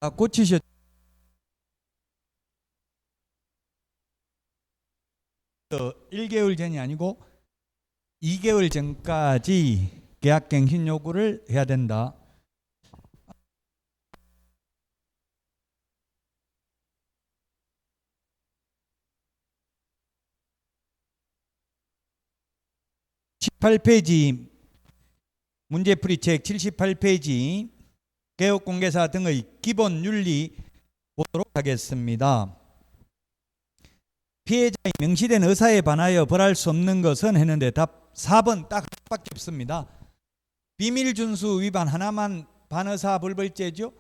고치셨 1개월 전이 아니고 2개월 전까지 계약갱신 요구를 해야 된다. (78페이지) 문제풀이책 78페이지 개업공개사 등의 기본 윤리 보도록 하겠습니다. 피해자의 명시된 의사에 반하여 벌할 수 없는 것은 했는데 답 4번 딱 하나밖에 없습니다. 비밀준수 위반 하나만 반의사불벌죄죠.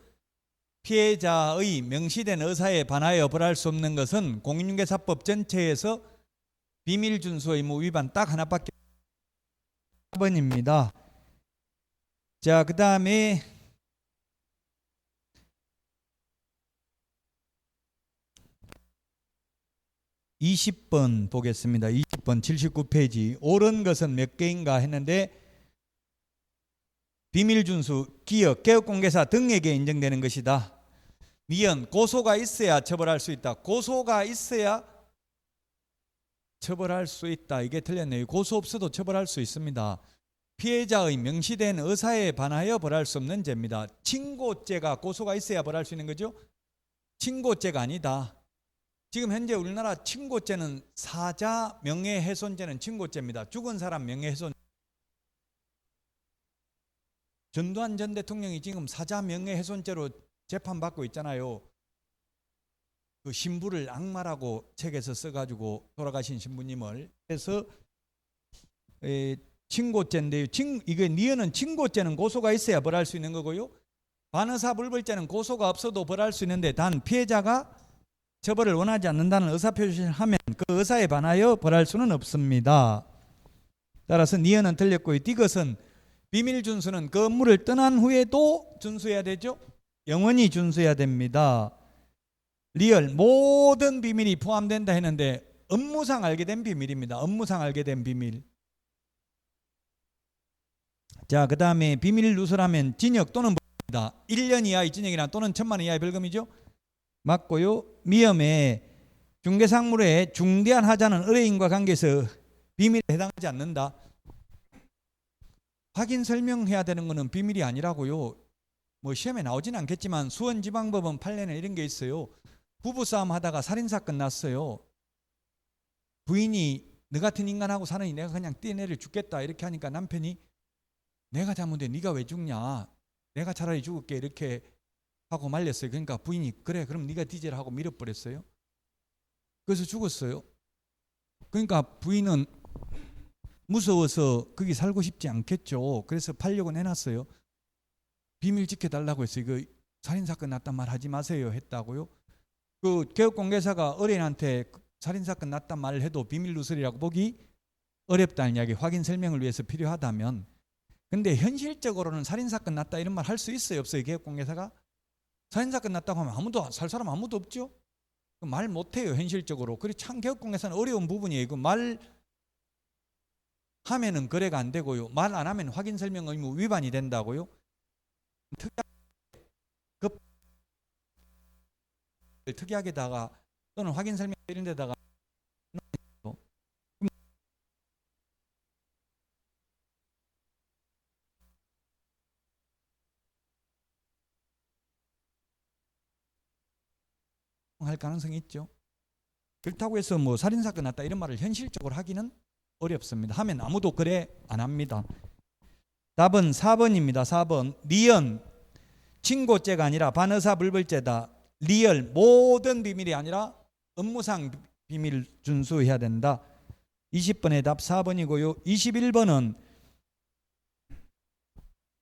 피해자의 명시된 의사에 반하여 벌할 수 없는 것은 공인중개사법 전체에서 비밀준수 의무 위반 딱 하나밖에 4번입니다. 자, 그 다음에 (20번) 보겠습니다. 20번 79페이지 옳은 것은 몇 개인가 했는데 비밀준수, 기업, 개업공개사 등에게 인정되는 것이다. 미연, 고소가 있어야 처벌할 수 있다. 고소가 있어야 처벌할 수 있다. 이게 틀렸네요. 고소 없어도 처벌할 수 있습니다. 피해자의 명시된 의사에 반하여 벌할 수 없는 죄입니다. 친고죄가 고소가 있어야 벌할 수 있는 거죠. 친고죄가 아니다. 지금 현재 우리나라 친고죄는 사자 명예훼손죄는 친고죄입니다. 죽은 사람 명예훼손. 전두환 전 대통령이 지금 사자 명예훼손죄로 재판받고 있잖아요. 그 신부를 악마라고 책에서 써가지고 돌아가신 신부님을. 그래서 친고죄인데요. 이게 니은은 친고죄는 고소가 있어야 벌할 수 있는 거고요. 반의사불벌죄는 고소가 없어도 벌할 수 있는데 단 피해자가 처벌을 원하지 않는다는 의사표시를 하면 그 의사에 반하여 벌할 수는 없습니다. 따라서 니은은 틀렸고요. 디귿은 비밀준수는 그 업무를 떠난 후에도 준수해야 되죠. 영원히 준수해야 됩니다. 리얼, 모든 비밀이 포함된다 했는데 업무상 알게 된 비밀입니다. 업무상 알게 된 비밀. 자, 그 다음에 비밀 누설하면 징역 또는 벌금입니다. 1년 이하의 징역이나 또는 1,000만 원 이하의 벌금이죠. 맞고요. 미염에 중개상물의 중대한 하자는 의뢰인과 관계에서 비밀에 해당하지 않는다. 확인 설명해야 되는 것은 비밀이 아니라고요. 뭐 시험에 나오진 않겠지만 수원지방법원 판례는 이런 게 있어요. 부부싸움 하다가 살인사건 났어요. 부인이 너 같은 인간하고 사느니 내가 그냥 떼내려 죽겠다 이렇게 하니까 남편이 내가 잘못해 네가 왜 죽냐, 내가 차라리 죽을게 이렇게 하고 말렸어요. 그러니까 부인이 그래 그럼 네가 뒤져라 하고 밀어버렸어요. 그래서 죽었어요. 그러니까 부인은 무서워서 거기 살고 싶지 않겠죠. 그래서 팔려고 내놨어요. 비밀 지켜달라고 했어요. 그 살인사건 났단 말 하지 마세요 했다고요. 그 개업공개사가 의뢰인한테 살인사건 났단 말을 해도 비밀 누설이라고 보기 어렵다는 이야기, 확인 설명을 위해서 필요하다면. 근데 현실적으로는 살인사건 났다 이런 말 할 수 있어요 없어요? 개업공개사가 살인사건 났다고 하면 아무도 살 사람 아무도 없죠. 말 못해요 현실적으로. 그리고 참 개업공개사는 어려운 부분이에요. 그 말 하면은 거래가 안 되고요. 말 안 하면 확인 설명 의무 위반이 된다고요. 특이하게다가 또는 확인 설명 이런 데다가 할 가능성이 있죠. 그렇다고 해서 뭐 살인사건 났다 이런 말을 현실적으로 하기는 어렵습니다. 하면 아무도 거래 안 합니다. 답은 4번입니다. 4번. 리언, 친고죄가 아니라 반의사불벌죄다. 리얼, 모든 비밀이 아니라 업무상 비밀 준수해야 된다. 20번의 답 4번이고요. 21번은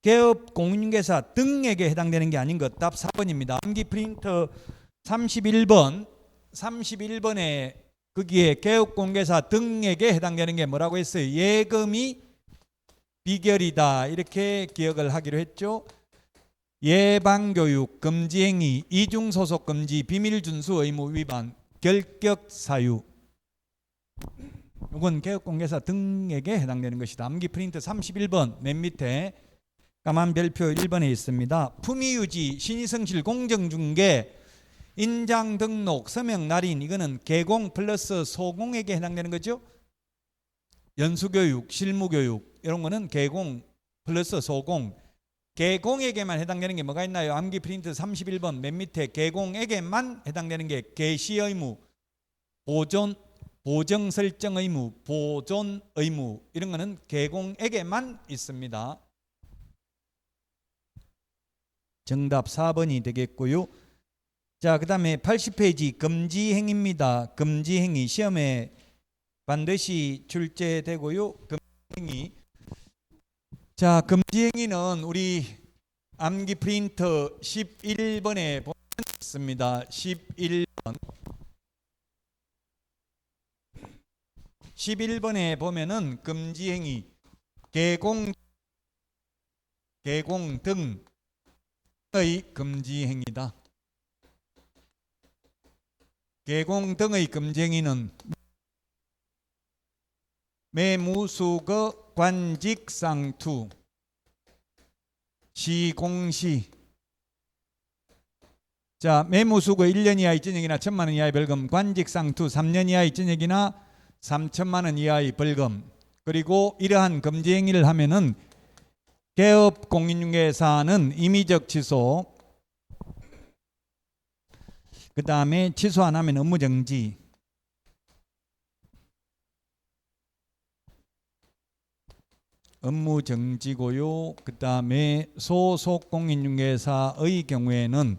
개업 공인중개사 등에게 해당되는 게 아닌 것. 답 4번입니다. 암기 프린터 31번에 거기에 개업공개사 등에게 해당되는 게 뭐라고 했어요? 예금이 비결이다 이렇게 기억을 하기로 했죠. 예방교육, 금지행위, 이중소속 금지, 비밀준수 의무 위반, 결격사유. 이건 개업공개사 등에게 해당되는 것이다. 암기 프린트 31번 맨 밑에 까만 별표 1번에 있습니다. 품위유지, 신의성실, 공정중개, 인장 등록, 서명 날인, 이거는 개공 플러스 소공에게 해당되는 거죠. 연수교육, 실무교육 이런 거는 개공 플러스 소공. 개공에게만 해당되는 게 뭐가 있나요? 암기 프린트 31번 맨 밑에 개공에게만 해당되는 게 개시 의무, 보정 설정 의무, 보존 의무, 이런 거는 개공에게만 있습니다. 정답 4번이 되겠고요. 자, 그 다음에 80페이지 금지행위입니다. 금지행위 시험에 반드시 출제되고요. 금지행위. 자, 금지행위는 우리 암기 프린터 11번에 보면 있습니다. 11번에 보면은 금지행위 개공 등의 금지행위다. 개공 등의 금지행위는 매무수거, 관직상투, 시공시. 자, 매무수거 1년 이하의 전역이나 1,000만 원 이하의 벌금, 관직상투 3년 이하의 전역이나 3천만 원 이하의 벌금. 그리고 이러한 금지행위를 하면은 개업 공인중개사는 임의적 취소, 그 다음에 취소 안 하면 업무정지, 업무정지고요. 그 다음에 소속 공인중개사의 경우에는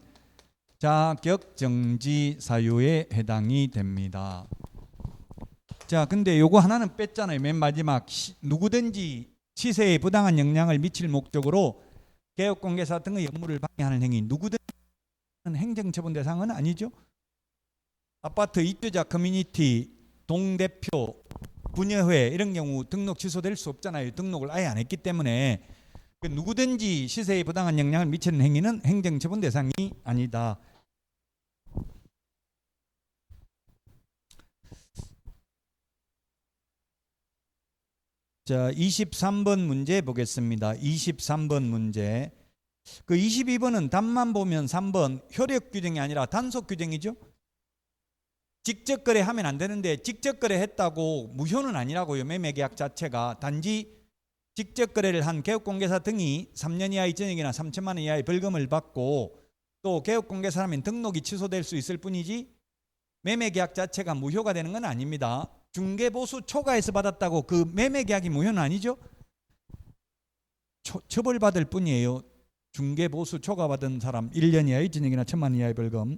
자격정지 사유에 해당이 됩니다. 자, 근데 요거 하나는 뺐잖아요. 맨 마지막 누구든지 시세에 부당한 영향을 미칠 목적으로 개업공개사 등의 업무를 방해하는 행위, 누구든지 행정처분 대상은 아니죠. 아파트 입주자 커뮤니티, 동대표, 분여회 이런 경우 등록 취소될 수 없잖아요. 등록을 아예 안 했기 때문에. 누구든지 시세에 부당한 영향을 미치는 행위는 행정처분 대상이 아니다. 자, 23번 문제 보겠습니다. 23번 문제. 그 22번은 답만 보면 3번 효력 규정이 아니라 단속 규정이죠. 직접 거래하면 안 되는데 직접 거래했다고 무효는 아니라고요. 매매계약 자체가. 단지 직접 거래를 한 개업공개사 등이 3년 이하의 전역이나 3천만 원 이하의 벌금을 받고 또 개업공개사라면 등록이 취소될 수 있을 뿐이지 매매계약 자체가 무효가 되는 건 아닙니다. 중개보수 초과해서 받았다고 그 매매계약이 무효는 아니죠. 처벌받을 뿐이에요. 중개보수 초과받은 사람 1년 이하의 전역이나 1,000만 원 이하의 벌금.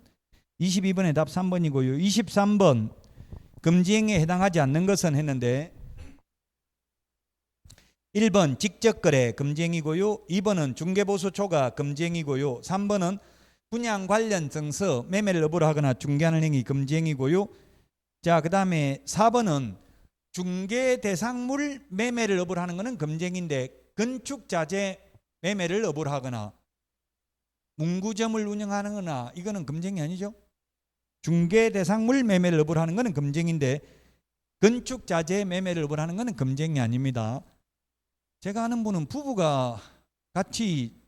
22번의 답 3번이고요. 23번 금지행위에 해당하지 않는 것은 했는데 1번 직접거래 금지행위고요. 2번은 중개보수 초과 금지행위고요. 3번은 분양 관련 증서 매매를 업으로 하거나 중개하는 행위 금지행위고요. 자, 그 다음에 4번은 중개 대상물 매매를 업으로 하는 것은 금지행위인데 건축자재 매매를 업으로 하거나 문구점을 운영하는 거나 이거는 금지행위 아니죠. 중개 대상물 매매를 업으로 하는 것은 금지행위인데 건축자재 매매를 업으로 하는 것은 금지행위 아닙니다. 제가 아는 분은 부부가 같이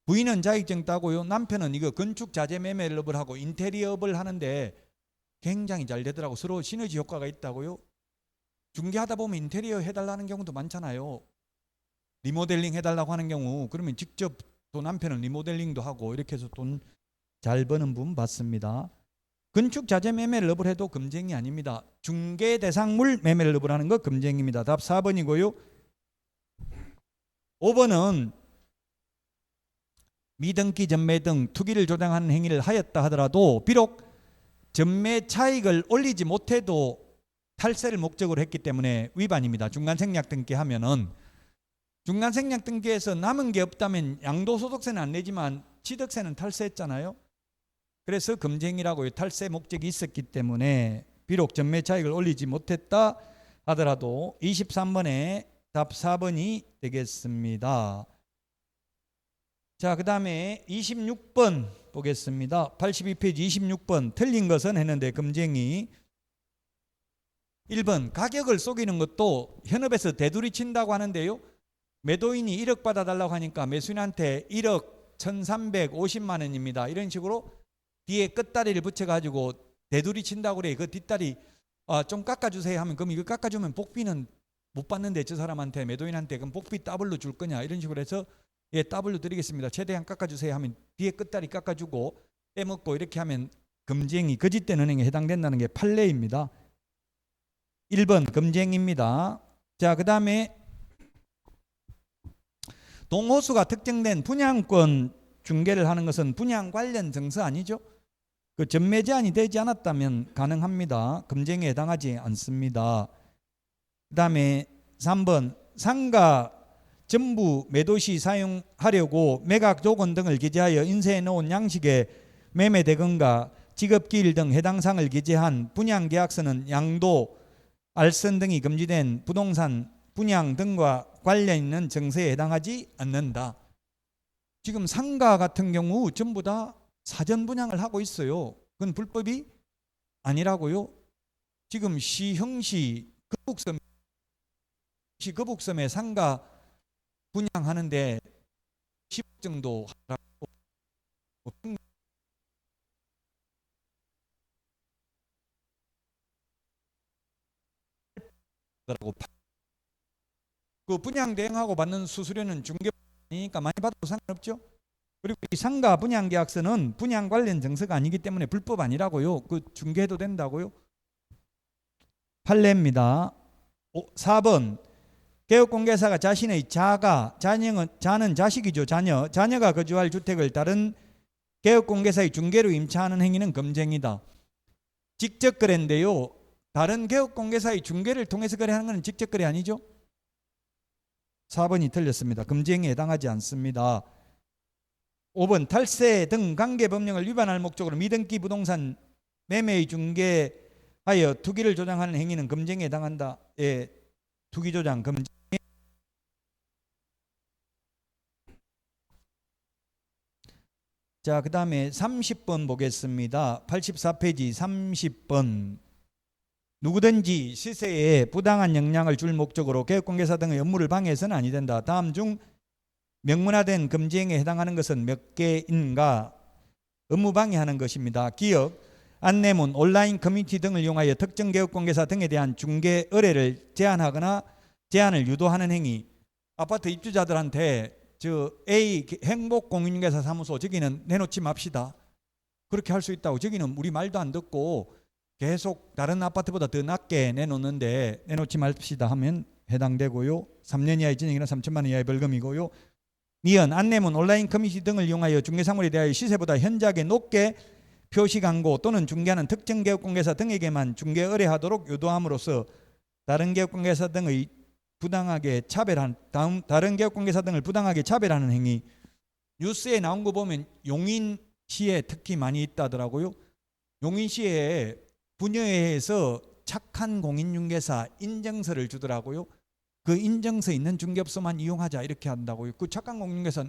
부인은 자격증 따고요. 남편은 이거 건축자재 매매를 업을 하고 인테리어업을 하는데 굉장히 잘 되더라고. 서로 시너지 효과가 있다고요. 중개하다 보면 인테리어 해달라는 경우도 많잖아요. 리모델링 해달라고 하는 경우 그러면 직접 또 남편은 리모델링도 하고 이렇게 해서 돈 잘 버는 분 봤습니다. 건축자재 매매를 업을 해도 금지행위 아닙니다. 중개 대상물 매매를 업을 하는 거 금지행위입니다. 답 4번이고요. 5번은 미등기 전매 등 투기를 조장하는 행위를 하였다 하더라도 비록 전매 차익을 올리지 못해도 탈세를 목적으로 했기 때문에 위반입니다. 중간생략 등기하면은 중간생략 등기에서 남은 게 없다면 양도소득세는 안 내지만 취득세는 탈세했잖아요. 그래서 금지행위라고요. 탈세 목적이 있었기 때문에 비록 전매 차익을 올리지 못했다 하더라도 23번에 답 4번이 되겠습니다. 자, 그 다음에 26번 보겠습니다. 82페이지 26번 틀린 것은 했는데 금지행위 1번 가격을 속이는 것도 현업에서 대두리 친다고 하는데요. 매도인이 1억 받아달라고 하니까 매수인한테 1억 1350만 원입니다. 이런 식으로 뒤에 끝다리를 붙여가지고 대두리 친다고 그래. 그 뒷다리 좀 깎아주세요 하면 그럼 이거 깎아주면 복비는 못 받는데 저 사람한테 매도인한테 그럼 복비 더블로 줄 거냐 이런 식으로 해서 예 더블로 드리겠습니다. 최대한 깎아주세요 하면 뒤에 끝다리 깎아주고 떼먹고 이렇게 하면 금쟁이 거짓된 은행에 해당된다는 게 판례입니다. 1번 금쟁입니다. 자, 그 다음에 동호수가 특정된 분양권 중개를 하는 것은 분양 관련 증서 아니죠? 그 전매 제한이 되지 않았다면 가능합니다. 금쟁에 해당하지 않습니다. 그 다음에 3번 상가 전부 매도 시 사용하려고 매각 조건 등을 기재하여 인쇄해 놓은 양식의 매매 대금과 직업기일 등 해당 사항을 기재한 분양계약서는 양도, 알선 등이 금지된 부동산 분양 등과 관련 있는 증서에 해당하지 않는다. 지금 상가 같은 경우 전부 다 사전 분양을 하고 있어요. 그건 불법이 아니라고요. 지금 시흥시 거북섬에 상가 분양하는데 10억 정도 하라고 그 분양 대행하고 받는 수수료는 중개니까 많이 받아도 상관없죠. 그리고 이 상가 분양 계약서는 분양 관련 증서가 아니기 때문에 불법 아니라고요. 그 중개해도 된다고요. 판례입니다. 4번 개업공개사가 자신의 자는 자식이죠. 자녀가 거주할 주택을 다른 개업공개사의 중개로 임차하는 행위는 금쟁이다. 직접 거래인데요. 다른 개업공개사의 중개를 통해서 거래하는 것은 직접 거래 아니죠. 4번이 틀렸습니다. 금쟁에 해당하지 않습니다. 5번 탈세 등 관계법령을 위반할 목적으로 미등기 부동산 매매의 중개하여 투기를 조장하는 행위는 금쟁에 해당한다. 예, 투기 조장 금쟁. 자, 그 다음에 30번 보겠습니다. 84페이지 30번. 누구든지 시세에 부당한 영향을 줄 목적으로 개업공개사 등의 업무를 방해해서는 아니 된다. 다음 중 명문화된 금지행에 해당하는 것은 몇 개인가? 업무 방해하는 것입니다. 기업, 안내문, 온라인 커뮤니티 등을 이용하여 특정 개업공개사 등에 대한 중개 의뢰를 제한하거나 제한을 유도하는 행위. 아파트 입주자들한테 저 A 행복공인중개사 사무소 저기는 내놓지 맙시다. 그렇게 할 수 있다고. 저기는 우리 말도 안 듣고 계속 다른 아파트보다 더 낮게 내놓는데 내놓지 맙시다 하면 해당되고요. 3년 이하의 징역이나 3천만 원 이하의 벌금이고요. 니은 안내문, 온라인 커뮤니티 등을 이용하여 중개사물에 대하여 시세보다 현저하게 높게 표시 광고 또는 중개하는 특정 개업공개사 등에게만 중개 의뢰하도록 유도함으로써 다른 개업공개사 등을 부당하게 차별하는 행위. 뉴스에 나온 거 보면 용인시에 특히 많이 있다더라고요. 용인시에 분여회에서 착한 공인중개사 인증서를 주더라고요. 그 인증서 있는 중개업소만 이용하자 이렇게 한다고요. 그 착한 공인중개사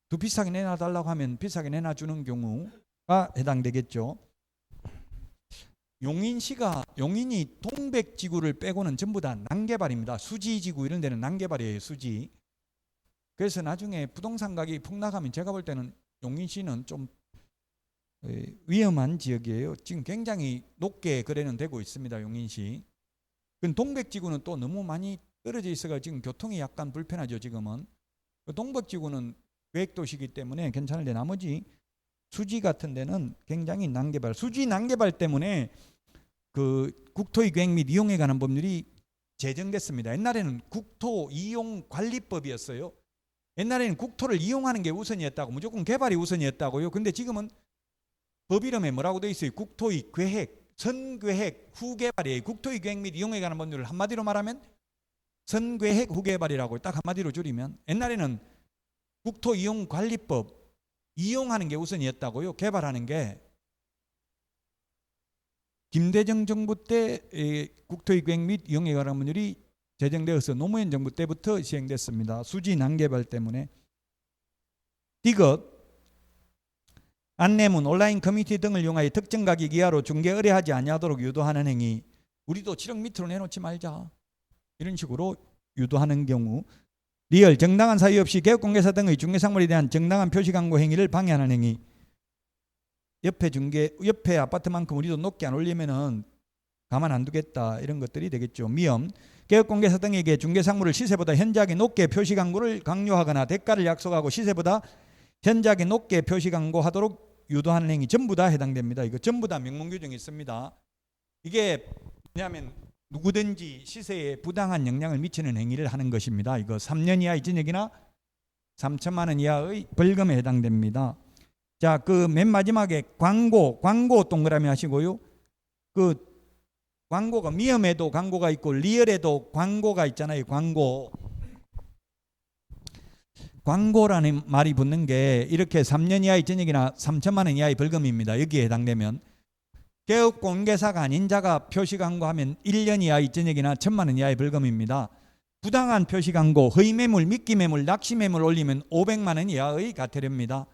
더 비싸게 내놔달라고 하면 비싸게 내놔주는 경우가 해당되겠죠. 용인이 동백지구를 빼고는 전부 다 난개발입니다. 수지지구 이런 데는 난개발이에요. 수지. 그래서 나중에 부동산 가격이 폭락하면 제가 볼 때는 용인시는 좀 위험한 지역이에요. 지금 굉장히 높게 거래는 되고 있습니다. 용인시. 동백지구는 또 너무 많이 떨어져 있어가 지금 교통이 약간 불편하죠. 지금은. 동백지구는 계획도시이기 때문에 괜찮은데 나머지 수지 같은 데는 굉장히 난개발. 수지 난개발 때문에 그 국토의 계획 및 이용에 관한 법률이 제정됐습니다. 옛날에는 국토 이용 관리법이었어요. 옛날에는 국토를 이용하는 게 우선이었다고, 무조건 개발이 우선이었다고요. 근데 지금은 법 이름에 뭐라고 되어 있어요? 국토의 계획, 선계획, 후개발이에요. 국토의 계획 및 이용에 관한 법률을 한마디로 말하면 선계획, 후개발이라고 딱 한마디로 줄이면, 옛날에는 국토 이용 관리법, 이용하는 게 우선이었다고요. 개발하는 게. 김대중 정부 때 국토의 계획 및 이용에 관한 법률이 제정되어서 노무현 정부 때부터 시행됐습니다. 수지 난개발 때문에. 디귿 안내문, 온라인 커뮤니티 등을 이용하여 특정 가격 이하로 중개 의뢰하지 아니하도록 유도하는 행위. 우리도 7억 밑으로 내놓지 말자 이런 식으로 유도하는 경우. 리얼 정당한 사유 없이 개업공개사 등의 중개상물에 대한 정당한 표시광고 행위를 방해하는 행위. 옆에 아파트만큼 우리도 높게 안 올리면은 가만 안 두겠다, 이런 것들이 되겠죠. 미엄 개업공개사 등에게 중개상물을 시세보다 현저하게 높게 표시광고를 강요하거나 대가를 약속하고 시세보다 현저하게 높게 표시광고하도록 유도하는 행위, 전부 다 해당됩니다. 이거 전부 다 명문규정이 있습니다. 이게 뭐냐면 누구든지 시세에 부당한 영향을 미치는 행위를 하는 것입니다. 이거 3년 이하의 징역이나 3천만 원 이하의 벌금에 해당됩니다. 자, 그 맨 마지막에 광고 동그라미 하시고요. 그 광고가 미엄에도 광고가 있고 리얼에도 광고가 있잖아요. 광고라는 말이 붙는 게 이렇게 3년 이하의 징역이나 3천만 원 이하의 벌금입니다. 여기에 해당되면 개업공개사가 아닌 자가 표시광고하면 1년 이하의 징역이나 1,000만 원 이하의 벌금입니다. 부당한 표시광고, 허위매물, 미끼매물, 낚시매물 올리면 500만 원 이하의 과태료입니다.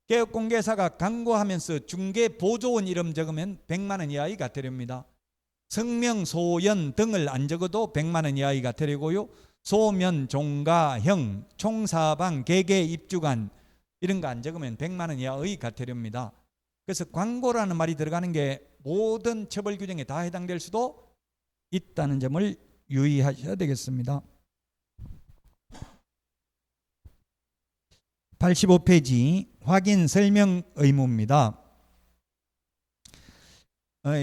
개업공개사가 광고하면서 중개보조원 이름 적으면 100만 원 이하의 과태료입니다. 성명, 소연 등을 안 적어도 100만 원 이하의 과태료고요. 소면, 종가형, 총사방, 개개, 입주간 이런 거 안 적으면 100만 원 이하의 과태료입니다. 그래서 광고라는 말이 들어가는 게 모든 처벌 규정에 다 해당될 수도 있다는 점을 유의하셔야 되겠습니다. 85페이지 확인 설명 의무입니다.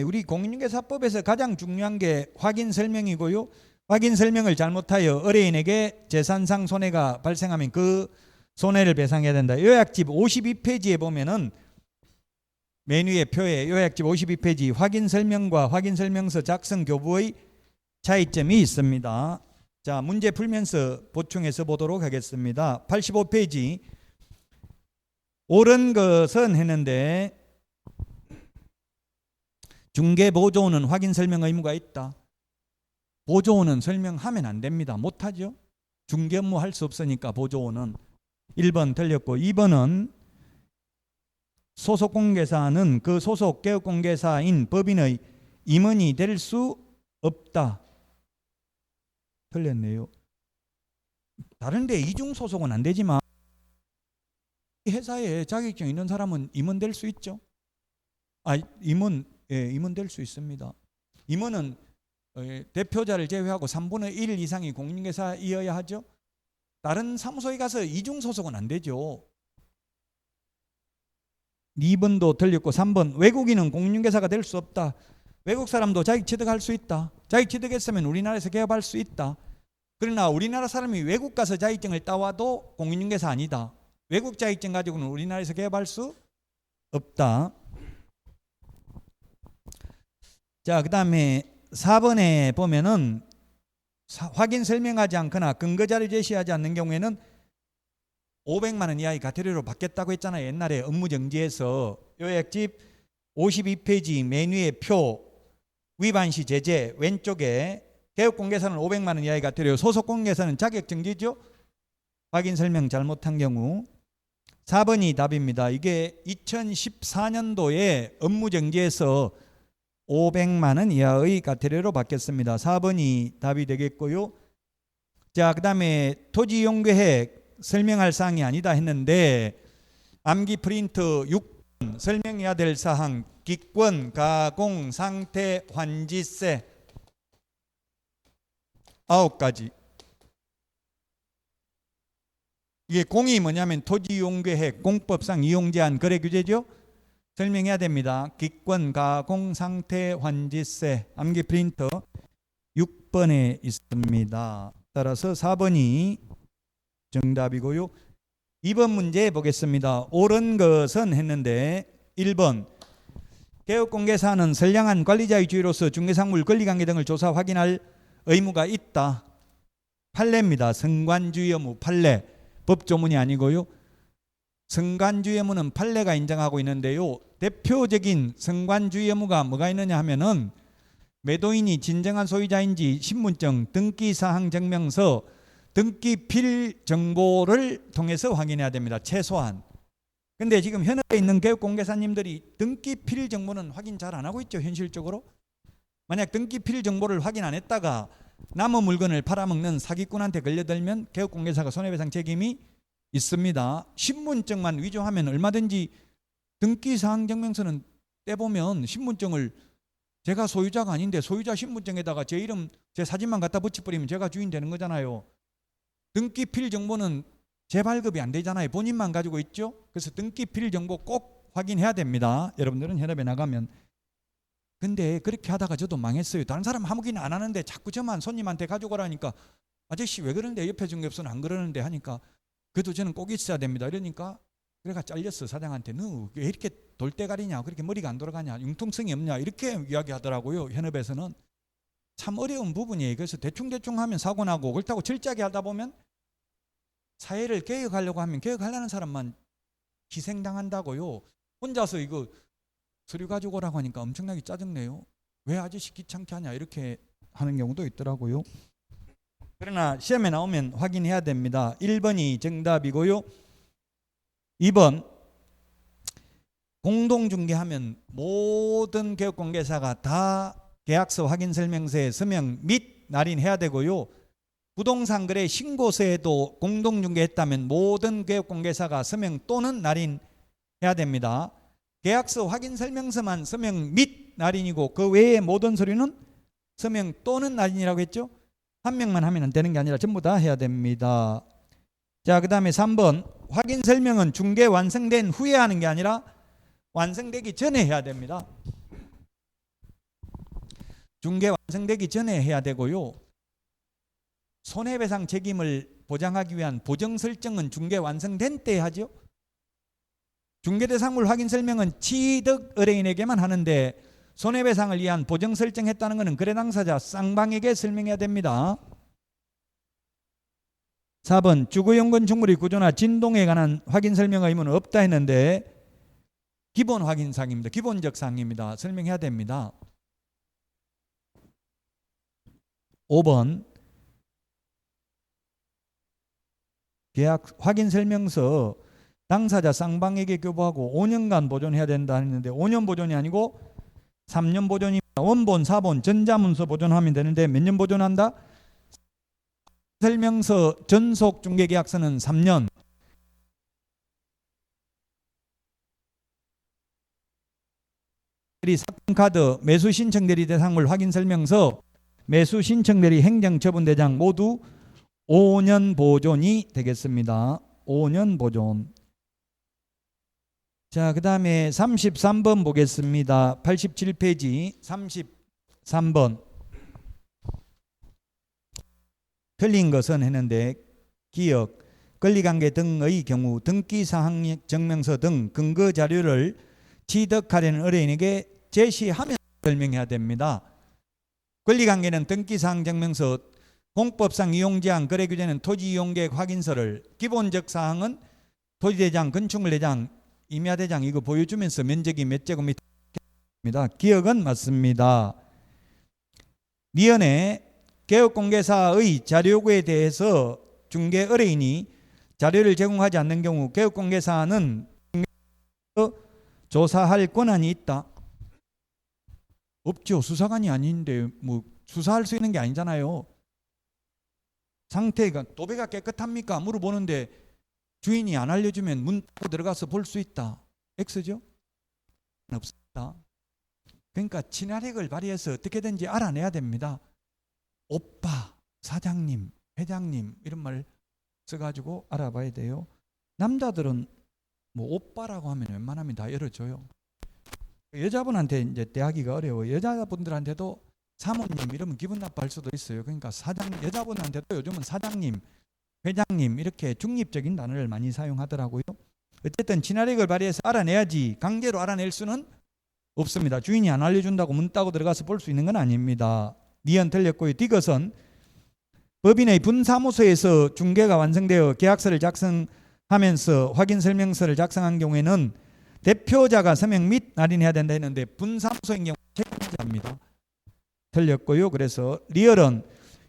우리 공인중개사법에서 가장 중요한 게 확인 설명이고요. 확인 설명을 잘못하여 의뢰인에게 재산상 손해가 발생하면 그 손해를 배상해야 된다. 요약집 52페이지에 보면은 맨 위에 표에 요약집 52페이지 확인 설명과 확인 설명서 작성 교부의 차이점이 있습니다. 자, 문제 풀면서 보충해서 보도록 하겠습니다. 85페이지 옳은 것은 했는데 중개보조원은 확인 설명 의무가 있다. 보조원은 설명하면 안 됩니다. 못하죠. 중개 업무 할 수 없으니까 보조원은. 1번 틀렸고 2번은 소속공개사는 그 소속 개업공개사인 법인의 임원이 될 수 없다. 틀렸네요. 다른데 이중소속은 안 되지만 이 회사에 자격증 있는 사람은 임원 될 수 있죠. 임원 될 수 있습니다. 임원은 대표자를 제외하고 3분의 1 이상이 공인중개사이어야 하죠. 다른 사무소에 가서 이중소속은 안 되죠. 2번도 틀렸고 3번 외국인은 공인중개사가 될 수 없다. 외국 사람도 자격 취득할 수 있다. 자격 취득했으면 우리나라에서 개업할 수 있다. 그러나 우리나라 사람이 외국 가서 자격증을 따와도 공인중개사 아니다. 외국 자격증 가지고는 우리나라에서 개업할 수 없다. 자, 그 다음에 4번에 보면은 확인 설명하지 않거나 근거자를 제시하지 않는 경우에는 500만 원 이하의 과태료로 받겠다고 했잖아요. 옛날에 업무정지에서. 요약집 52페이지 맨 위에 표 위반시 제재 왼쪽에 개업공개사는 500만 원 이하의 과태료, 소속공개사는 자격정지죠. 확인 설명 잘못한 경우. 4번이 답입니다. 이게 2014년도에 업무정지에서 500만 원 이하의 과태료로 받겠습니다. 4번이 답이 되겠고요. 자, 그 다음에 토지용계획 설명할 사항이 아니다 했는데 암기 프린트 6번 설명해야 될 사항 기권, 가공, 상태, 환지세 9가지. 이게 공이 뭐냐면 토지용계획, 공법상 이용제한 거래규제죠. 설명해야 됩니다. 기권, 가공, 상태, 환지세 암기 프린터 6번에 있습니다. 따라서 4번이 정답이고요. 2번 문제 보겠습니다. 옳은 것은 했는데 1번 개업공개사는 선량한 관리자의 주의로서 중개상물 권리관계 등을 조사 확인할 의무가 있다. 판례입니다. 성관주의 의무 판례. 법조문이 아니고요. 성관주의 의무는 판례가 인정하고 있는데요. 대표적인 성관주의 의무가 뭐가 있느냐 하면은 매도인이 진정한 소유자인지 신분증, 등기사항 증명서, 등기필 정보를 통해서 확인해야 됩니다. 최소한. 근데 지금 현업에 있는 개업공개사님들이 등기필 정보는 확인 잘 안 하고 있죠. 현실적으로. 만약 등기필 정보를 확인 안 했다가 남의 물건을 팔아먹는 사기꾼한테 걸려들면 개업공개사가 손해배상 책임이 있습니다. 신분증만 위조하면 얼마든지 등기사항증명서는 떼보면 신분증을 제가 소유자가 아닌데 소유자 신분증에다가 제 이름, 제 사진만 갖다 붙여버리면 제가 주인 되는 거잖아요. 등기필 정보는 재발급이 안 되잖아요. 본인만 가지고 있죠. 그래서 등기필 정보 꼭 확인해야 됩니다. 여러분들은 현업에 나가면. 근데 그렇게 하다가 저도 망했어요. 다른 사람 아무기나 안 하는데 자꾸 저만 손님한테 가져오라니까 아저씨 왜 그러는데 옆에 중개업소는 안 그러는데 하니까 그래도 저는 꼭 있어야 됩니다. 이러니까 그래가 잘렸어. 사장한테. 너 왜 이렇게 돌대가리냐, 그렇게 머리가 안 돌아가냐, 융통성이 없냐, 이렇게 이야기하더라고요. 현업에서는. 참 어려운 부분이에요. 그래서 대충 하면 사고 나고, 그렇다고 철저하게 하다 보면 사회를 개혁하려고 하면 개혁하려는 사람만 희생당한다고요. 혼자서 이거 서류 가지고 오라고 하니까 엄청나게 짜증내요. 왜 아저씨 귀찮게 하냐, 이렇게 하는 경우도 있더라고요. 그러나 시험에 나오면 확인해야 됩니다. 1번이 정답이고요. 2번, 공동중개하면 모든 개업공개사가 다 계약서 확인설명서에 서명 및 날인해야 되고요. 부동산 거래 신고서에도 공동중개했다면 모든 개업공개사가 서명 또는 날인해야 됩니다. 계약서 확인설명서만 서명 및 날인이고 그 외의 모든 서류는 서명 또는 날인이라고 했죠. 한 명만 하면 안 되는 게 아니라 전부 다 해야 됩니다. 자, 그 다음에 3번, 확인설명은 중개 완성된 후에 하는 게 아니라 완성되기 전에 해야 됩니다. 중개 완성되기 전에 해야 되고요. 손해배상 책임을 보장하기 위한 보정 설정은 중개 완성된 때 하죠. 중개대상물 확인 설명은 취득 의뢰인에게만 하는데 손해배상을 위한 보정 설정했다는 것은 거래 당사자 쌍방에게 설명해야 됩니다. 4번, 주거용건 충분히 구조나 진동에 관한 확인 설명 의무는 없다 했는데 기본 확인사항입니다. 기본적 사항입니다. 설명해야 됩니다. 5번, 계약 확인 설명서 당사자 쌍방에게 교부하고 5년간 보존해야 된다 했는데 5년 보존이 아니고 3년 보존입니다. 원본, 사본, 전자문서 보존하면 되는데 몇 년 보존한다? 설명서 전속 중개계약서는 3년. 사건카드, 매수신청대리 대상물 확인설명서, 매수신청대리 행정처분대장 모두 5년 보존이 되겠습니다. 5년 보존. 자, 그 다음에 33번 보겠습니다. 87페이지 33번. 틀린 것은 했는데 기억, 권리관계 등의 경우 등기사항 증명서 등 근거 자료를 취득하려는 의뢰인에게 제시하면 설명해야 됩니다. 권리관계는 등기사항 증명서, 공법상 이용제한 거래규제는 토지이용계획 확인서를, 기본적 사항은 토지대장, 건축물대장, 임야대장 이거 보여주면서 면적이 몇 제곱미터입니다. 기억은 맞습니다. 미연에 개업공개사의 자료 요구에 대해서 중개 의뢰인이 자료를 제공하지 않는 경우 개업공개사는 조사할 권한이 있다. 없죠. 수사관이 아닌데 뭐 수사할 수 있는 게 아니잖아요. 상태가 도배가 깨끗합니까? 물어보는데 주인이 안 알려주면 문 닫고 들어가서 볼 수 있다. X죠? 없습니다. 그러니까 친화력을 발휘해서 어떻게든지 알아내야 됩니다. 오빠, 사장님, 회장님 이런 말 써가지고 알아봐야 돼요. 남자들은 뭐 오빠라고 하면 웬만하면 다 열어줘요. 여자분한테 이제 대하기가 어려워요. 여자분들한테도 사모님 이러면 기분 나빠할 수도 있어요. 그러니까 여자분한테도 요즘은 사장님, 회장님 이렇게 중립적인 단어를 많이 사용하더라고요. 어쨌든 친화력을 발휘해서 알아내야지 강제로 알아낼 수는 없습니다. 주인이 안 알려준다고 문 따고 들어가서 볼 수 있는 건 아닙니다. 니은 틀렸고요. 디귿은 법인의 분사무소에서 중개가 완성되어 계약서를 작성하면서 확인설명서를 작성한 경우에는 대표자가 서명 및 날인해야 된다 했는데 분사무소인 경우 책임자입니다. 틀렸고요. 그래서 리얼은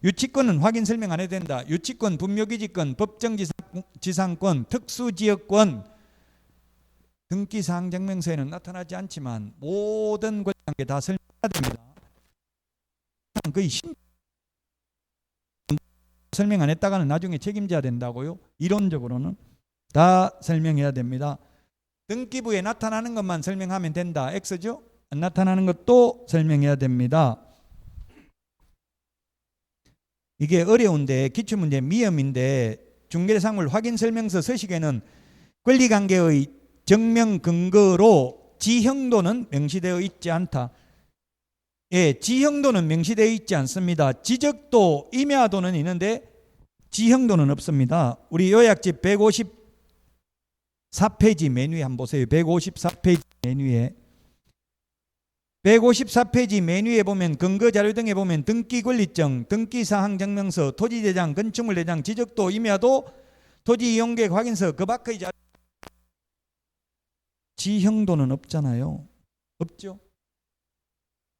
유치권은 확인 설명 안 해도 된다. 유치권, 분묘기지권, 법정지상권, 특수지역권 등기사항 증명서에는 나타나지 않지만 모든 권리관계 다 설명해야 됩니다. 거의 설명 안 했다가는 나중에 책임져야 된다고요. 이론적으로는 다 설명해야 됩니다. 등기부에 나타나는 것만 설명하면 된다. X죠? 안 나타나는 것도 설명해야 됩니다. 이게 어려운데 기출문제 미음인데 중개사물 확인설명서 서식에는 권리관계의 증명 근거로 지형도는 명시되어 있지 않다. 예, 지형도는 명시되어 있지 않습니다. 지적도, 임야도는 있는데 지형도는 없습니다. 우리 요약집 154페이지 맨 위에 한번 보세요. 154페이지 맨 위에 154페이지 맨 위에 보면 근거자료 등에 보면 등기권리증, 등기사항증명서, 토지대장, 건축물대장, 지적도, 임야도, 토지이용계획 확인서 그 밖의 자료 지형도는 없잖아요. 없죠.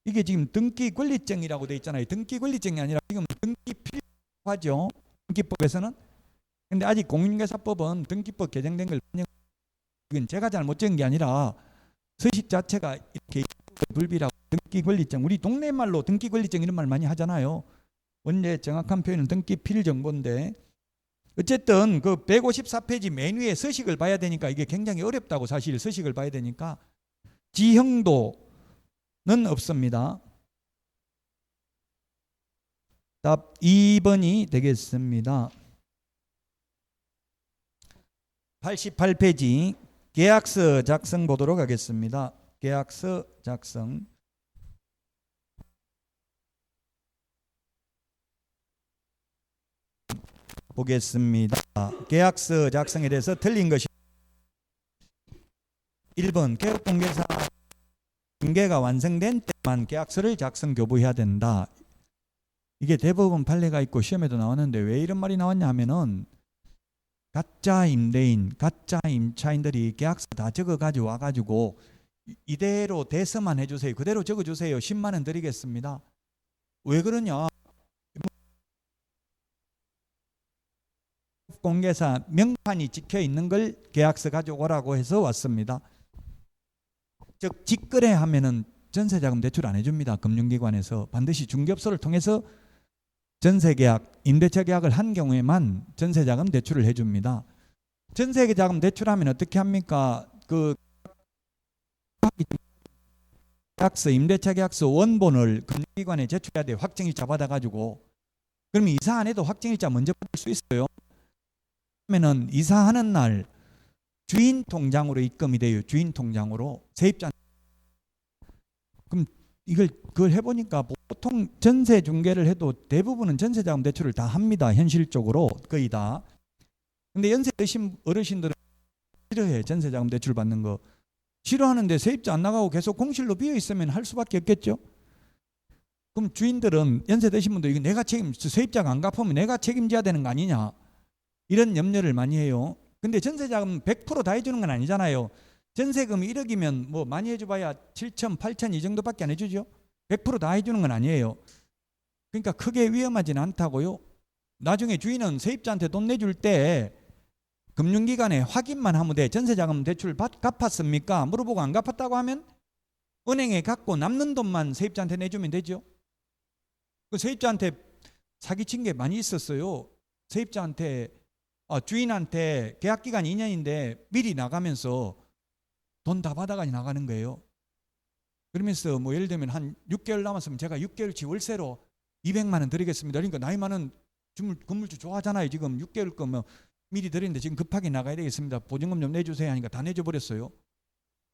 이게 지금 등기권리증이라고 되어 있잖아요. 등기권리증이 아니라 지금 등기필요하죠. 등기법에서는. 근데 아직 공인중개사법은 등기법 개정된 걸 이건 제가 잘못 적은 게 아니라 서식 자체가 이렇게 불비라고 등기권리증, 우리 동네 말로 등기권리증 이런 말 많이 하잖아요. 원래 정확한 표현은 등기필정보인데 어쨌든 그 154페이지 맨 위에 서식을 봐야 되니까 이게 굉장히 어렵다고. 사실 서식을 봐야 되니까 지형도는 없습니다. 답 2번이 되겠습니다. 88페이지 계약서 작성 보도록 하겠습니다. 계약서 작성. 보겠습니다. 계약서 작성에 대해서 틀린 것이 1번 개업공개사 중개가 완성된 때만 계약서를 작성 교부해야 된다. 이게 대법원 판례가 있고 시험에도 나왔는데 왜 이런 말이 나왔냐 하면은 가짜 임대인, 가짜 임차인들이 계약서 다 적어 가지고 와가지고 이대로 대서만 해주세요. 그대로 적어주세요. 10만 원 드리겠습니다. 왜 그러냐? 공개사 명판이 찍혀 있는 걸 계약서 가져오라고 해서 왔습니다. 즉 직거래하면은 전세자금 대출 안 해줍니다. 금융기관에서 반드시 중개업소를 통해서 전세계약, 임대차 계약을 한 경우에만 전세자금 대출을 해줍니다. 전세자금 대출하면 어떻게 합니까? 그 계약서, 임대차 계약서 원본을 금융기관에 제출해야 돼요. 확정일자 받아가지고. 그러면 이사 안 해도 확정일자 먼저 받을 수 있어요. 그러면은 이사하는 날 주인 통장으로 입금이 돼요. 주인 통장으로. 세입자. 그럼 그걸 해보니까 보통 전세 중개를 해도 대부분은 전세자금 대출을 다 합니다. 현실적으로 거의 다. 근데 연세 드신 어르신들은 싫어해. 전세자금 대출 받는 거 싫어하는데 세입자 안 나가고 계속 공실로 비어 있으면 할 수밖에 없겠죠. 그럼 주인들은 연세 드신 분들 이거 내가 세입자가 안 갚으면 내가 책임져야 되는 거 아니냐, 이런 염려를 많이 해요. 근데 전세자금 100% 다 해주는 건 아니잖아요. 전세금이 1억이면 뭐 많이 해줘봐야 7천, 8천 이 정도밖에 안 해주죠. 100% 다 해주는 건 아니에요. 그러니까 크게 위험하지는 않다고요. 나중에 주인은 세입자한테 돈 내줄 때 금융기관에 확인만 하면 돼. 전세자금 대출 갚았습니까? 물어보고 안 갚았다고 하면 은행에 갖고 남는 돈만 세입자한테 내주면 되죠. 그 세입자한테 사기친 게 많이 있었어요. 세입자한테 주인한테 계약기간 2년인데 미리 나가면서 돈 다 받아가지고 나가는 거예요. 그러면서 뭐 예를 들면 한 6개월 남았으면 제가 6개월치 월세로 200만 원 드리겠습니다. 그러니까 나이 많은 건물주 좋아하잖아요. 지금 6개월 거면 미리 드리는데 지금 급하게 나가야 되겠습니다. 보증금 좀 내주세요 하니까 다 내줘 버렸어요.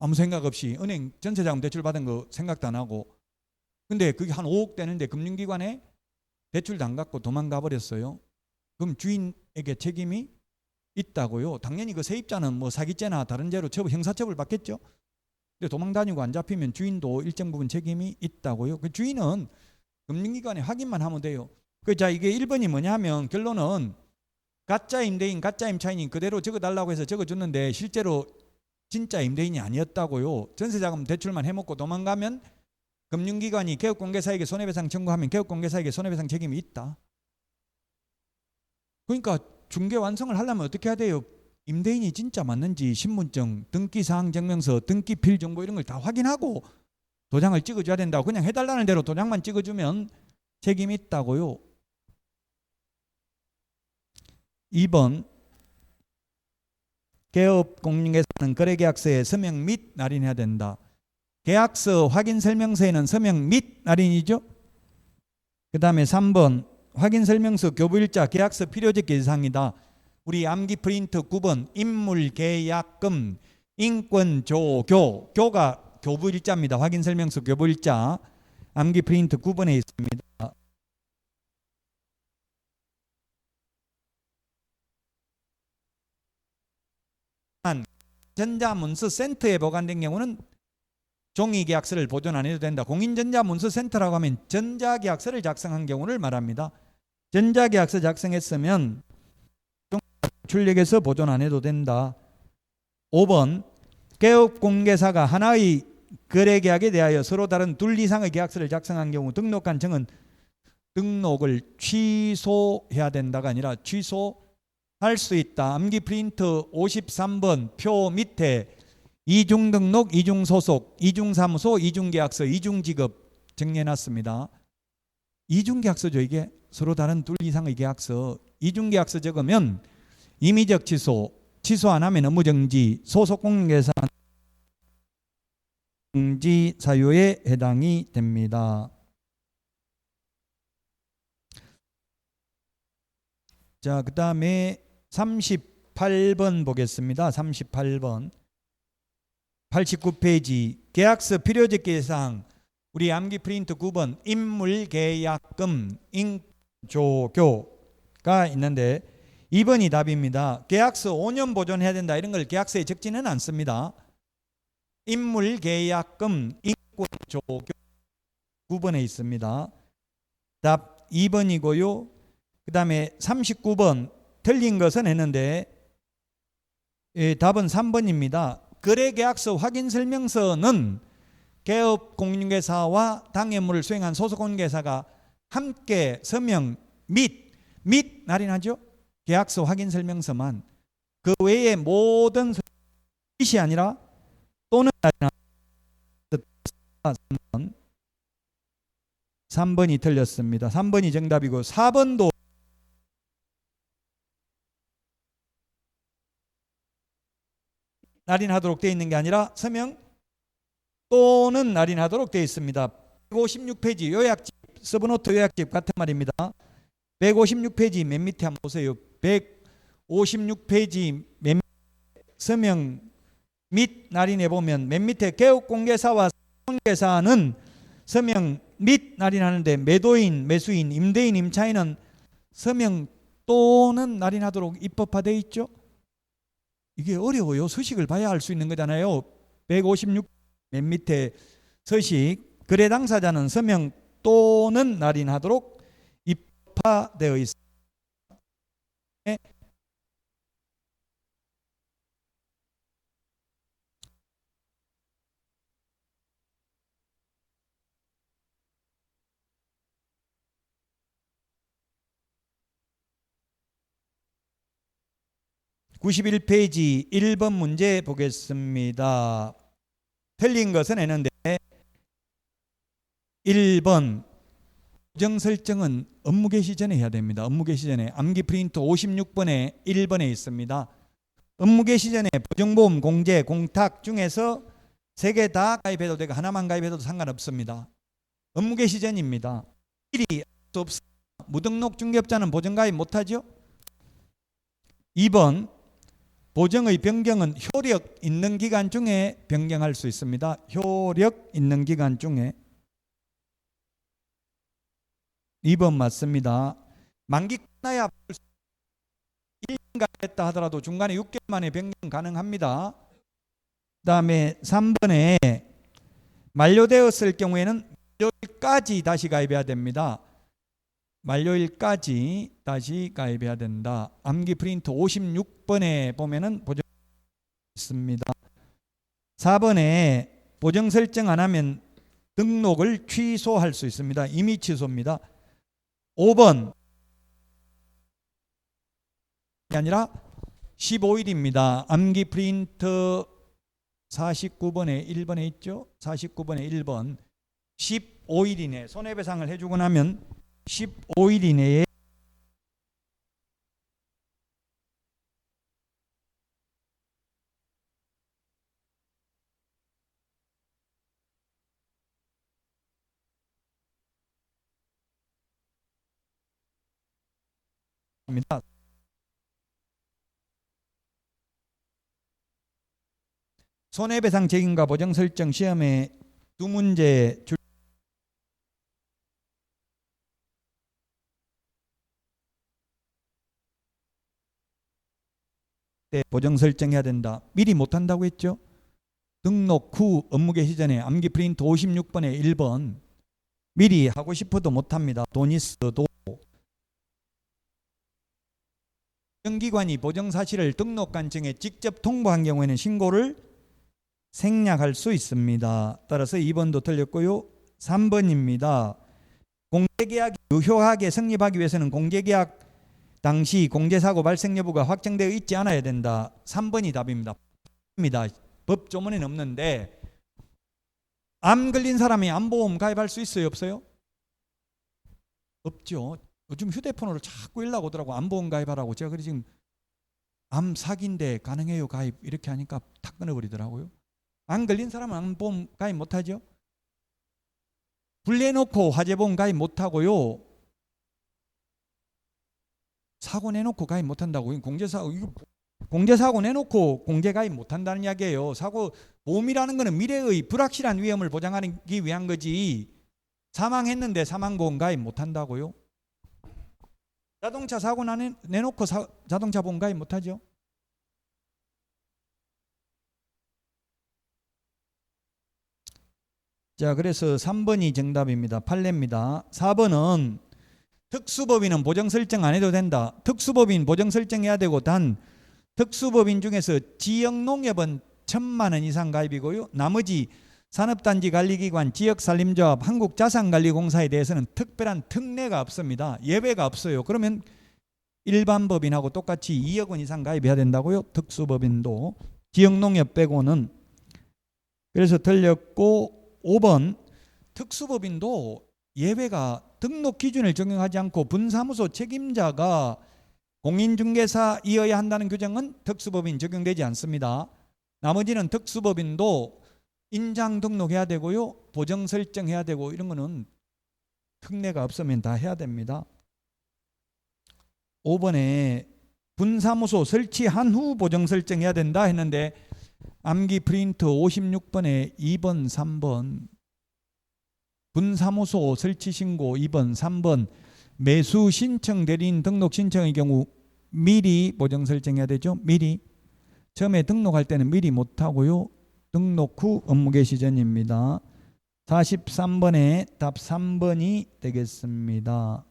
아무 생각 없이. 은행 전세자금 대출 받은 거 생각도 안 하고. 근데 그게 한 5억 되는데 금융기관에 대출도 안 갚고 도망가 버렸어요. 그럼 주인에게 책임이 있다고요. 당연히 그 세입자는 뭐 사기죄나 다른 죄로 형사처벌 받겠죠. 근데 도망 다니고 안 잡히면 주인도 일정 부분 책임이 있다고요. 그 주인은 금융기관에 확인만 하면 돼요. 자, 이게 1번이 뭐냐면 결론은 가짜 임대인, 가짜 임차인이 그대로 적어달라고 해서 적어줬는데 실제로 진짜 임대인이 아니었다고요. 전세자금 대출만 해먹고 도망가면 금융기관이 개업공개사에게 손해배상 청구하면 개업공개사에게 손해배상 책임이 있다. 그러니까 중개 완성을 하려면 어떻게 해야 돼요? 임대인이 진짜 맞는지 신분증, 등기사항증명서, 등기필정보 이런 걸 다 확인하고 도장을 찍어줘야 된다고. 그냥 해달라는 대로 도장만 찍어주면 책임이 있다고요. 2번 개업 공인중개사는 거래계약서에 서명 및 날인해야 된다. 계약서 확인 설명서에는 서명 및 날인이죠. 그 다음에 3번 확인설명서 교부일자 계약서 필요적 예상이다. 우리 암기 프린트 9번 인물계약금 인권조교 교가 교부일자입니다. 확인설명서 교부일자 암기 프린트 9번에 있습니다. 전자문서센터에 보관된 경우는 종이계약서를 보존 안 해도 된다. 공인전자문서센터라고 하면 전자계약서를 작성한 경우를 말합니다. 전자계약서 작성했으면 출력해서 보존 안 해도 된다. 5번 개업공개사가 하나의 거래계약에 대하여 서로 다른 둘 이상의 계약서를 작성한 경우 등록한 정은 등록을 취소해야 된다가 아니라 취소할 수 있다. 암기 프린트 53번 표 밑에 이중등록, 이중소속, 이중사무소, 이중계약서, 이중지급 정리해놨습니다. 이중계약서죠. 이게 서로 다른 둘 이상의 계약서. 이중계약서 적으면 임의적 취소, 취소 안 하면 업무정지, 소속공인중개사 정지 사유에 해당이 됩니다. 자, 그 다음에 38번 보겠습니다. 38번 89페이지 계약서 필요적 계상 우리 암기 프린트 9번 인물계약금 인조교가 있는데 2번이 답입니다. 계약서 5년 보존해야 된다. 이런 걸 계약서에 적지는 않습니다. 인물계약금 인권조교 9번에 있습니다. 답 2번이고요. 그 다음에 39번 틀린 것은 했는데 답은 3번입니다. 거래계약서 확인설명서는 개업공인중개사와 당해물을 수행한 소속공인중개사가 함께 서명 및 날인하죠. 계약서 확인설명서만. 그 외에 모든 및이 아니라 또는 날인한다. 3번이 틀렸습니다. 3번이 정답이고 4번도 날인하도록 되어 있는 게 아니라 서명 또는 날인하도록 되어 있습니다. 156페이지 요약집 서브노트 요약집 같은 말입니다. 156페이지 맨 밑에 한번 보세요. 156페이지 맨 서명 및 날인해 보면 맨 밑에 개업공개사와 공개사는 서명 및 날인하는데 매도인, 매수인, 임대인, 임차인은 서명 또는 날인하도록 입법화되어 있죠. 이게 어려워요. 서식을 봐야 알 수 있는 거잖아요. 156 맨 밑에 서식 거래 당사자는 서명 또는 날인하도록 입법화되어 있습니다. 91페이지 1번 문제 보겠습니다. 틀린 것은 했는데 1번 보정 설정은 업무 개시 전에 해야 됩니다. 업무 개시 전에 암기 프린트 56번에 1번에 있습니다. 업무 개시 전에 보정보험, 공제, 공탁 중에서 3개 다 가입해도 되고 하나만 가입해도 상관없습니다. 업무 개시 전입니다. 일이 없습니다. 무등록 중개업자는 보정 가입 못하죠. 2번 보정의 변경은 효력 있는 기간 중에 변경할 수 있습니다. 효력 있는 기간 중에 2번 맞습니다. 만기 끝나야 1년 가입했다 하더라도 중간에 6개월 만에 변경 가능합니다. 그 다음에 3번에 만료되었을 경우에는 만료일까지 다시 가입해야 됩니다. 만료일까지 다시 가입해야 된다. 암기 프린트 56번에 보면은 보정 있습니다. 4번에 보정 설정 안 하면 등록을 취소할 수 있습니다. 임의 취소입니다. 5번 아니라 15일입니다. 암기 프린트 49번에 1번에 있죠. 49번에 1번 15일 이내 손해배상을 해주고 나면 15일 이내에 손해배상 책임과 보정 설정 시험에 두 문제 보정 설정해야 된다. 미리 못한다고 했죠. 등록 후 업무 개시 전에 암기 프린트 56번에 1번 미리 하고 싶어도 못합니다. 돈 있어도. 보정기관이 보정사실을 등록관청에 직접 통보한 경우에는 신고를 생략할 수 있습니다. 따라서 2번도 틀렸고요. 3번입니다. 공제계약이 유효하게 성립하기 위해서는 공제계약 당시 공제사고 발생 여부가 확정되어 있지 않아야 된다. 3번이 답입니다. 법 조문에는 없는데 암 걸린 사람이 암보험 가입할 수 있어요? 없어요? 없죠. 요즘 휴대폰으로 자꾸 연락 오더라고. 암보험 가입하라고. 제가 그래 지금 암 사기인데 가능해요 가입 이렇게 하니까 탁 끊어버리더라고요. 암 걸린 사람은 암보험 가입 못하죠. 불 내놓고 화재보험 가입 못하고요. 사고 내놓고 가입 못한다고. 공제사고 내놓고 공제 가입 못한다는 이야기예요. 사고 보험이라는 거는 미래의 불확실한 위험을 보장하기 위한 거지. 사망했는데 사망보험 가입 못한다고요. 자동차 사고 내놓고 자동차 보험 가입 못하죠. 자, 그래서 3번이 정답입니다. 판례입니다. 4번은 특수법인은 보정 설정 안 해도 된다. 특수법인 보정 설정해야 되고 단 특수법인 중에서 지역농협은 1,000만 원 이상 가입이고요. 나머지 산업단지관리기관, 지역산림조합, 한국자산관리공사에 대해서는 특별한 특례가 없습니다. 예외가 없어요. 그러면 일반 법인하고 똑같이 2억 원 이상 가입해야 된다고요. 특수법인도. 지역농협 빼고는. 그래서 틀렸고 5번 특수법인도 예외가 등록 기준을 적용하지 않고 분사무소 책임자가 공인중개사이어야 한다는 규정은 특수법인 적용되지 않습니다. 나머지는 특수법인도 인장 등록해야 되고요. 보정 설정해야 되고 이런 거는 특례가 없으면 다 해야 됩니다. 5번에 분사무소 설치한 후 보정 설정해야 된다 했는데 암기 프린트 56번에 2번, 3번 분사무소 설치 신고 2번, 3번 매수 신청 대리인 등록 신청의 경우 미리 보정 설정해야 되죠. 미리. 처음에 등록할 때는 미리 못하고요. 등록 후 업무 개시 전입니다. 43번에 답 3번이 되겠습니다.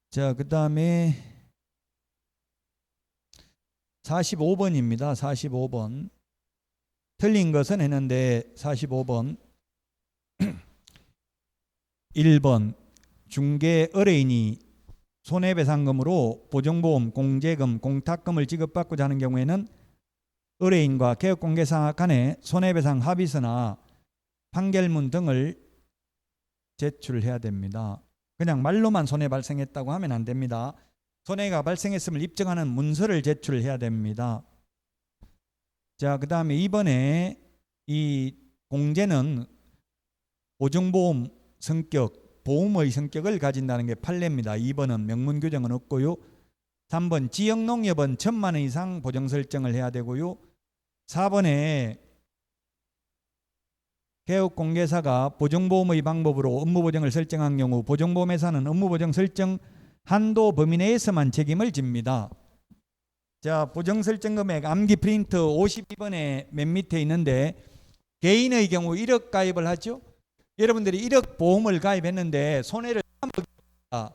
자, 그 다음에 45번입니다. 45번. 틀린 것은 했는데 45번 1번 중개 의뢰인이 손해배상금으로 보정보험, 공제금, 공탁금을 지급받고자 하는 경우에는 의뢰인과 개업공개사 간에 손해배상 합의서나 판결문 등을 제출해야 됩니다. 그냥 말로만 손해 발생했다고 하면 안 됩니다. 손해가 발생했음을 입증하는 문서를 제출해야 됩니다. 자, 그 다음에 이번에 이 공제는 보정보험 성격, 보험의 성격을 가진다는 게 판례입니다. 2번은 명문 규정은 없고요. 3번 지역농협은 1,000만 원 이상 보정 설정을 해야 되고요. 4번에 개업공개사가 보정보험의 방법으로 업무보정을 설정한 경우 보정보험회사는 업무보정 설정 한도 범위 내에서만 책임을 집니다. 자, 보정설정 금액 암기 프린트 52번에 맨 밑에 있는데 개인의 경우 1억 가입을 하죠. 여러분들이 1억 보험을 가입했는데 손해를 3억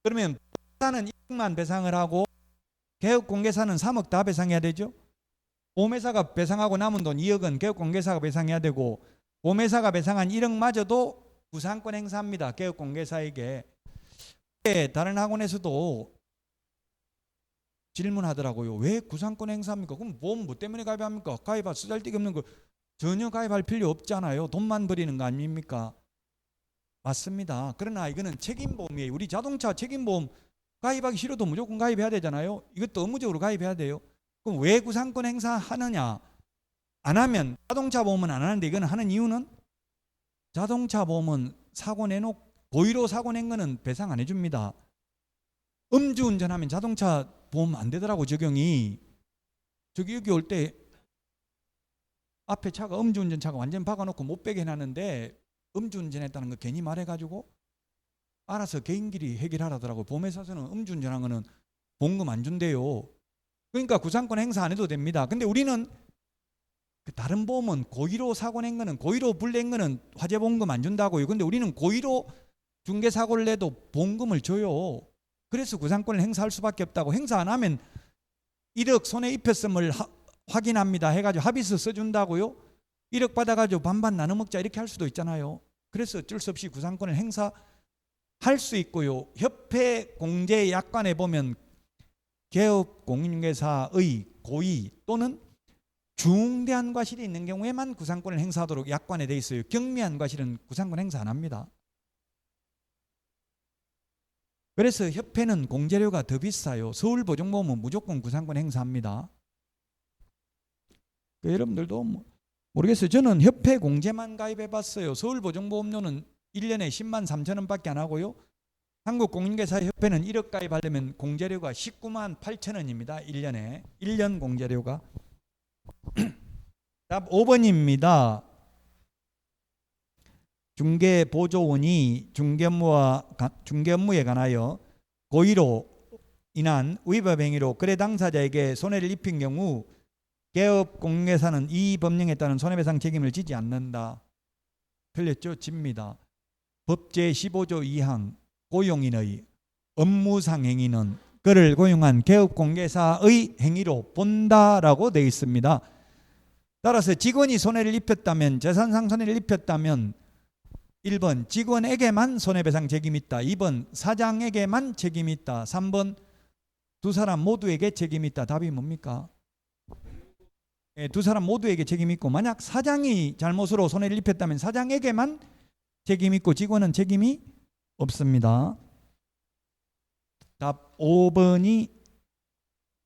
그러면 보험회사는 1억만 배상을 하고 개업공개사는 3억 다 배상해야 되죠. 보험회사가 배상하고 남은 돈 2억은 개업공개사가 배상해야 되고 보험회사가 배상한 1억마저도 구상권 행사합니다. 개업공개사에게. 다른 학원에서도 질문하더라고요. 왜 구상권 행사합니까? 그럼 보험 뭐 때문에 가입합니까? 가입할 쓰잘데기 없는 거 전혀 가입할 필요 없잖아요. 돈만 버리는 거 아닙니까? 맞습니다. 그러나 이거는 책임보험이에요. 우리 자동차 책임보험 가입하기 싫어도 무조건 가입해야 되잖아요. 이것도 의무적으로 가입해야 돼요. 그럼 왜 구상권 행사하느냐? 안 하면 자동차 보험은 안 하는데 이건 하는 이유는 자동차 보험은 사고 내놓고 고의로 사고 낸 거는 배상 안 해줍니다. 음주운전하면 자동차 보험 안 되더라고 적용이. 저기 여기 올 때 앞에 차가 음주운전 차가 완전 박아놓고 못 빼게 해놨는데 음주운전했다는 거 괜히 말해가지고 알아서 개인끼리 해결하라더라고. 보험회사에서는 음주운전한 거는 보험금 안 준대요. 그러니까 구상권 행사 안 해도 됩니다. 근데 우리는 다른 보험은 고의로 사고 낸 거는 고의로 불낸 거는 화재 보험금 안 준다고요. 근데 우리는 고의로 중개사고를 내도 보험금을 줘요. 그래서 구상권을 행사할 수밖에 없다고. 행사 안 하면 1억 손해 입혔음을 확인합니다 해가지고 합의서 써준다고요. 1억 받아가지고 반반 나눠 먹자 이렇게 할 수도 있잖아요. 그래서 어쩔 수 없이 구상권을 행사할 수 있고요. 협회 공제 약관에 보면 개업 공인중개사의 고의 또는 중대한 과실이 있는 경우에만 구상권을 행사하도록 약관에 돼 있어요. 경미한 과실은 구상권 행사 안 합니다. 그래서 협회는 공제료가 더 비싸요. 서울보증보험은 무조건 구상권 행사합니다. 여러분들도 모르겠어요. 저는 협회 공제만 가입해 봤어요. 서울보증보험료는 1년에 10만 3천 원밖에 안 하고요. 한국공인중개사협회는 1억 가입하려면 공제료가 19만 8천 원입니다. 1년에. 1년 공제료가. 답 5번입니다. 중개보조원이 중개업무에 관하여 고의로 인한 위법 행위로 거래 당사자에게 손해를 입힌 경우 개업공인중개사는 이 법령에 따른 손해배상 책임을 지지 않는다. 틀렸죠? 집니다. 법 제15조 2항 고용인의 업무상 행위는 그를 고용한 개업공개사의 행위로 본다라고 되어 있습니다. 따라서 직원이 손해를 입혔다면, 재산상 손해를 입혔다면 1번 직원에게만 손해배상 책임이 있다. 2번 사장에게만 책임이 있다. 3번 두 사람 모두에게 책임이 있다. 답이 뭡니까? 두 사람 모두에게 책임이 있고, 만약 사장이 잘못으로 손해를 입혔다면 사장에게만 책임이 있고 직원은 책임이 없습니다. 답 5번이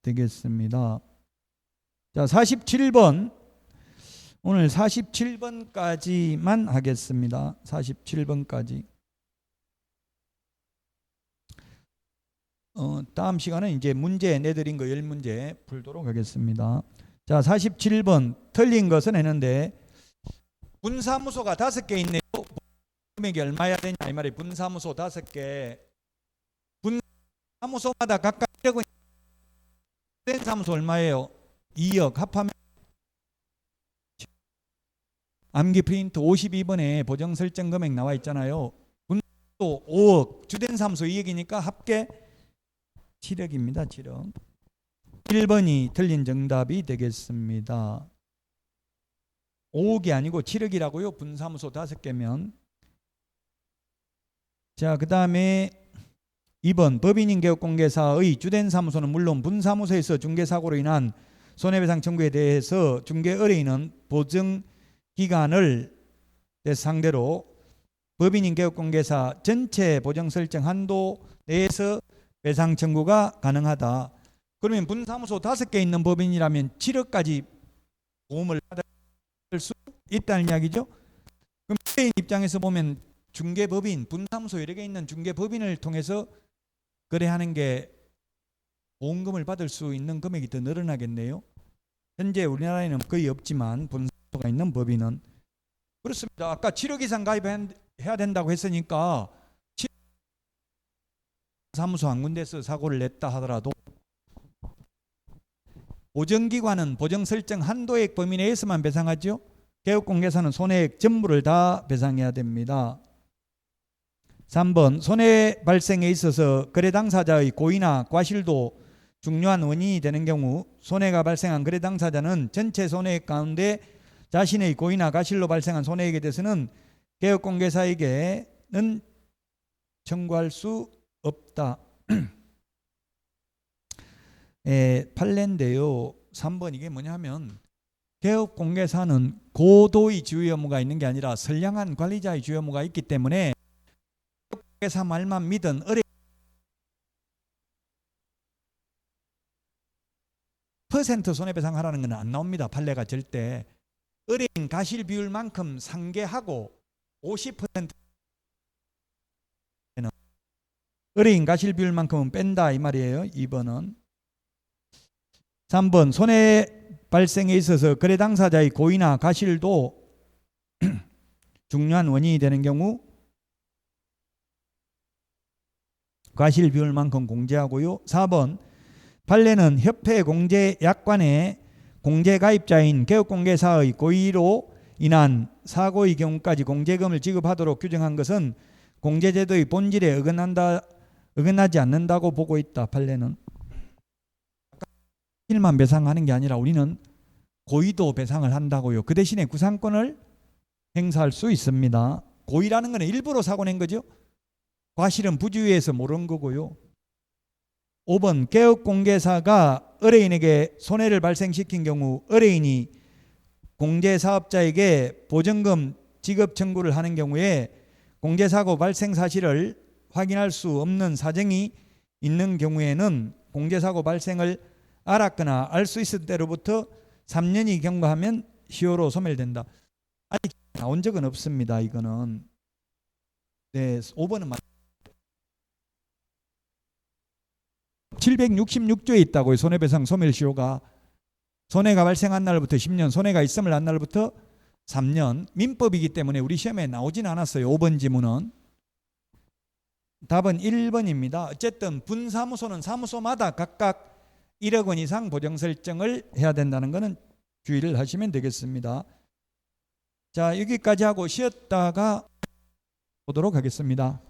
되겠습니다. 자, 47번. 오늘 47번까지만 하겠습니다. 47번까지. 다음 시간은 이제 문제 내드린 거 10문제 풀도록 하겠습니다. 자, 47번. 틀린 것은 했는데 분사무소가 5개 있네요. 금액이 얼마야 되냐 이 말이에요. 분사무소 5개. 분사무소마다 각각 1억 원. 된 사무소 얼마예요? 2억. 합하면 암기 프린트 52번에 보정 설정 금액 나와 있잖아요. 분사무소 5억. 주된 사무소 2억이니까 합계 7억입니다. 7억. 1번이 틀린 정답이 되겠습니다. 5억이 아니고 7억이라고요. 분사무소 5개면. 자, 그 다음에 2번 법인인 개업공개사의 주된 사무소는 물론 분사무소에서 중개사고로 인한 손해배상 청구에 대해서 중개 의뢰인은 보증기간을 상대로 법인인 개업공개사 전체 보정 설정 한도 내에서 배상 청구가 가능하다. 그러면 분사무소 5개 있는 법인이라면 7억까지 보험을 받을 수 있다는 이야기죠. 그럼 의뢰인 입장에서 보면 중개법인, 분사무소 여러 개 있는 중개법인을 통해서 거래하는 게 보험금을 받을 수 있는 금액이 더 늘어나겠네요. 현재 우리나라에는 거의 없지만 분사무소가 있는 법인은 그렇습니다. 아까 7억 이상 가입해야 된다고 했으니까 사무소 한 군데서 사고를 냈다 하더라도 보정기관은 보정 설정 한도액 범위 내에서만 배상하죠. 개업공개사는 손해액 전부를 다 배상해야 됩니다. 3번 손해 발생에 있어서 거래 당사자의 고의나 과실도 중요한 원인이 되는 경우 손해가 발생한 거래 당사자는 전체 손해액 가운데 자신의 고의나 과실로 발생한 손해액에 대해서는 개업공개사에게는 청구할 수 없다. 판례인데요. 3번 이게 뭐냐면 개업공개사는 고도의 주의 업무가 있는 게 아니라 선량한 관리자의 주의 업무가 있기 때문에 회사 말만 믿은 퍼센트 손해배상하라는 건 안 나옵니다. 판례가 절대. 의뢰인 가실 비율만큼 상계하고 50% 의뢰인 가실 비율만큼은 뺀다 이 말이에요. 2번은. 3번 손해 발생에 있어서 거래 당사자의 고의나 가실도 중요한 원인이 되는 경우 과실 비율만큼 공제하고요. 4번 판례는 협회 공제 약관에 공제 가입자인 개업공개사의 고의로 인한 사고의 경우까지 공제금을 지급하도록 규정한 것은 공제제도의 본질에 어긋나지 않는다고 보고 있다. 판례는 과실만 배상하는 게 아니라 우리는 고의도 배상을 한다고요. 그 대신에 구상권을 행사할 수 있습니다. 고의라는 것은 일부러 사고 낸 거죠. 과실은 부주의해서 모르는 거고요. 5번 개업공개사가 의뢰인에게 손해를 발생시킨 경우 의뢰인이 공제사업자에게 보전금 지급 청구를 하는 경우에 공제사고 발생 사실을 확인할 수 없는 사정이 있는 경우에는 공제사고 발생을 알았거나 알 수 있을 때로부터 3년이 경과하면 시효로 소멸된다. 아직 나온 적은 없습니다. 이거는. 네, 5번은 766조에 있다고요. 손해배상 소멸시효가. 손해가 발생한 날부터 10년, 손해가 있음을 한 날부터 3년. 민법이기 때문에 우리 시험에 나오진 않았어요. 5번 지문은. 답은 1번입니다. 어쨌든 분사무소는 사무소마다 각각 1억 원 이상 보정 설정을 해야 된다는 것은 주의를 하시면 되겠습니다. 자, 여기까지 하고 쉬었다가 보도록 하겠습니다.